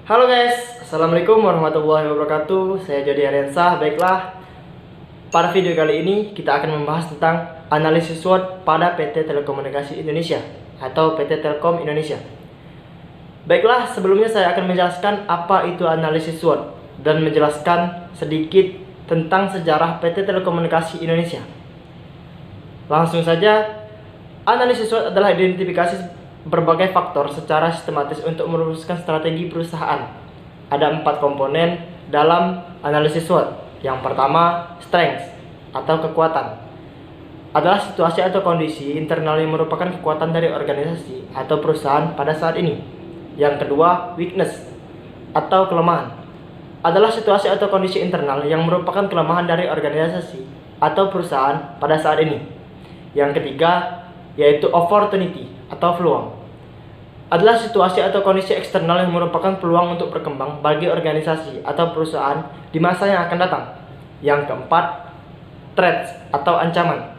Halo guys, Assalamualaikum warahmatullahi wabarakatuh. Saya Jody Ariansah. Baiklah, pada video kali ini kita akan membahas tentang analisis SWOT pada PT Telekomunikasi Indonesia atau PT Telkom Indonesia. Baiklah, sebelumnya saya akan menjelaskan apa itu analisis SWOT dan menjelaskan sedikit tentang sejarah PT Telekomunikasi Indonesia. Langsung saja, analisis SWOT adalah identifikasi berbagai faktor secara sistematis untuk merumuskan strategi perusahaan. Ada 4 komponen dalam analisis SWOT. Yang pertama, strength atau kekuatan. Adalah situasi atau kondisi internal yang merupakan kekuatan dari organisasi atau perusahaan pada saat ini. Yang kedua, weakness atau kelemahan. Adalah situasi atau kondisi internal yang merupakan kelemahan dari organisasi atau perusahaan pada saat ini. Yang ketiga, yaitu opportunity atau peluang. Adalah situasi atau kondisi eksternal yang merupakan peluang untuk berkembang bagi organisasi atau perusahaan di masa yang akan datang. Yang keempat, threats atau ancaman.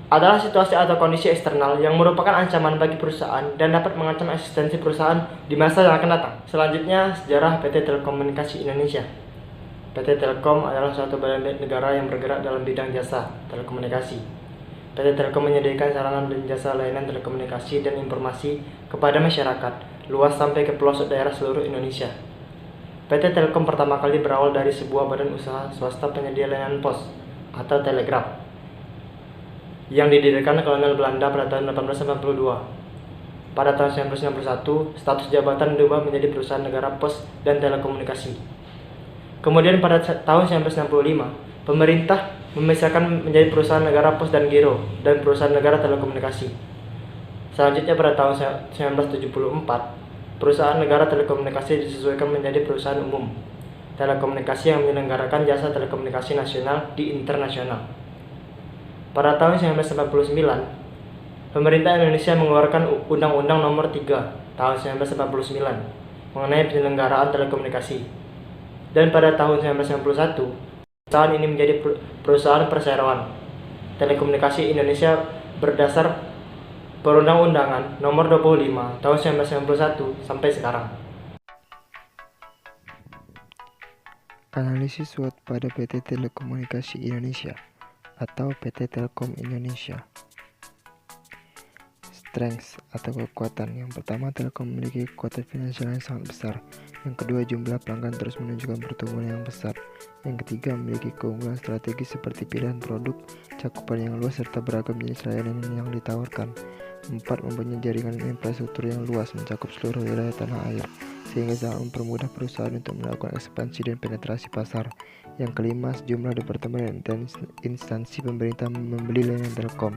Adalah situasi atau kondisi eksternal yang merupakan ancaman bagi perusahaan dan dapat mengancam eksistensi perusahaan di masa yang akan datang. Selanjutnya, sejarah PT Telekomunikasi Indonesia. PT Telkom adalah suatu badan negara yang bergerak dalam bidang jasa telekomunikasi. PT Telkom menyediakan sarana dan jasa layanan telekomunikasi dan informasi kepada masyarakat luas sampai ke pelosok daerah seluruh Indonesia. PT Telkom pertama kali berawal dari sebuah badan usaha swasta penyedia layanan pos atau telegraf yang didirikan kolonial Belanda pada tahun 1892. Pada tahun 1961, status jabatan berubah menjadi perusahaan negara pos dan telekomunikasi. Kemudian pada tahun 1965, pemerintah memisahkan menjadi perusahaan negara pos dan giro dan perusahaan negara telekomunikasi. Selanjutnya pada tahun 1974, perusahaan negara telekomunikasi disesuaikan menjadi perusahaan umum telekomunikasi yang menyelenggarakan jasa telekomunikasi nasional di internasional. Pada tahun 1999, pemerintah Indonesia mengeluarkan Undang-Undang Nomor 3 tahun 1999 mengenai penyelenggaraan telekomunikasi. Dan pada tahun 1991, perusahaan ini menjadi perusahaan perseroan telekomunikasi Indonesia berdasar Perundang-undangan Nomor 25 tahun 1991 sampai sekarang. Analisis SWOT pada PT Telekomunikasi Indonesia atau PT Telkom Indonesia. Strengths atau kekuatan. Yang pertama, Telkom memiliki kekuatan finansial yang sangat besar. Yang kedua, jumlah pelanggan terus menunjukkan pertumbuhan yang besar. Yang ketiga, memiliki keunggulan strategis seperti pilihan produk, cakupan yang luas, serta beragam jenis layanan yang ditawarkan. 4. Mempunyai jaringan infrastruktur yang luas mencakup seluruh wilayah tanah air, sehingga sangat mempermudah perusahaan untuk melakukan ekspansi dan penetrasi pasar. Yang kelima, sejumlah departemen dan instansi pemerintah membeli layanan Telkom.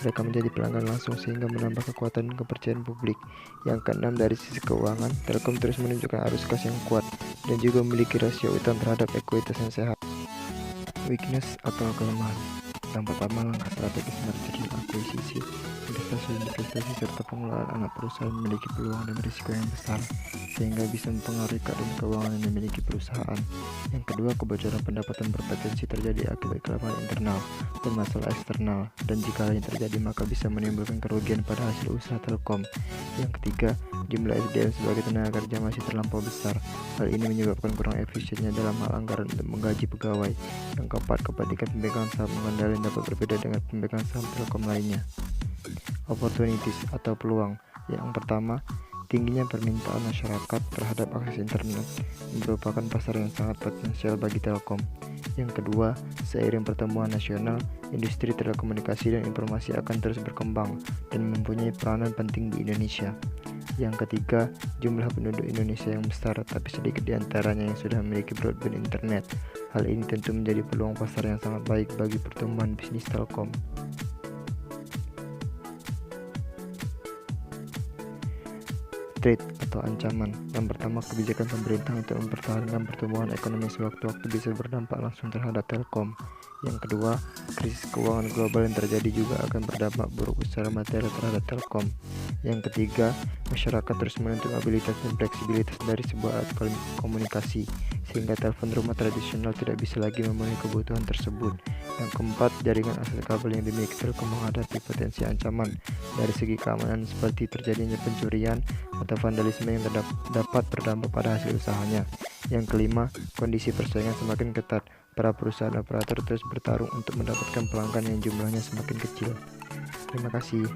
Mereka menjadi pelanggan langsung sehingga menambah kekuatan dan kepercayaan publik. Yang keenam, dari sisi keuangan, Telkom terus menunjukkan arus kas yang kuat dan juga memiliki rasio utang terhadap ekuitas yang sehat. Weakness atau kelemahan. Yang pertama, langkah strategis merger dan akuisisi. Investasi serta pengelolaan anak perusahaan memiliki peluang dan risiko yang besar sehingga bisa mempengaruhi keadaan keuangan yang dimiliki perusahaan. Yang kedua, kebocoran pendapatan berpotensi terjadi akibat kelemahan internal dan masalah eksternal, dan jika yang terjadi maka bisa menimbulkan kerugian pada hasil usaha Telkom. Yang ketiga, jumlah SDM sebagai tenaga kerja masih terlampau besar. Hal ini menyebabkan kurang efisiennya dalam hal anggaran untuk menggaji pegawai. Yang keempat, kepanikan pemegang saham mengendalikan dapat berbeda dengan pemegang saham Telkom lainnya. Opportunities atau peluang. Yang pertama, tingginya permintaan masyarakat terhadap akses internet merupakan pasar yang sangat potensial bagi Telkom. Yang kedua, seiring pertumbuhan nasional, industri telekomunikasi dan informasi akan terus berkembang dan mempunyai peranan penting di Indonesia. Yang ketiga, jumlah penduduk Indonesia yang besar, tapi sedikit di antaranya yang sudah memiliki broadband internet. Hal ini tentu menjadi peluang pasar yang sangat baik bagi pertumbuhan bisnis Telkom. Threat atau ancaman. Yang pertama, kebijakan pemerintah untuk mempertahankan pertumbuhan ekonomi sewaktu-waktu bisa berdampak langsung terhadap Telkom. Yang kedua, krisis keuangan global yang terjadi juga akan berdampak buruk secara material terhadap Telkom. Yang ketiga, masyarakat terus menuntut mobilitas dan fleksibilitas dari sebuah alat komunikasi. sehingga telepon rumah tradisional tidak bisa lagi memenuhi kebutuhan tersebut. Yang keempat, jaringan akses kabel yang dimiliki Telkom menghadapi potensi ancaman dari segi keamanan seperti terjadinya pencurian atau vandalisme yang dapat berdampak pada hasil usahanya. Yang kelima, kondisi persaingan semakin ketat. Para perusahaan operator terus bertarung untuk mendapatkan pelanggan yang jumlahnya semakin kecil. Terima kasih.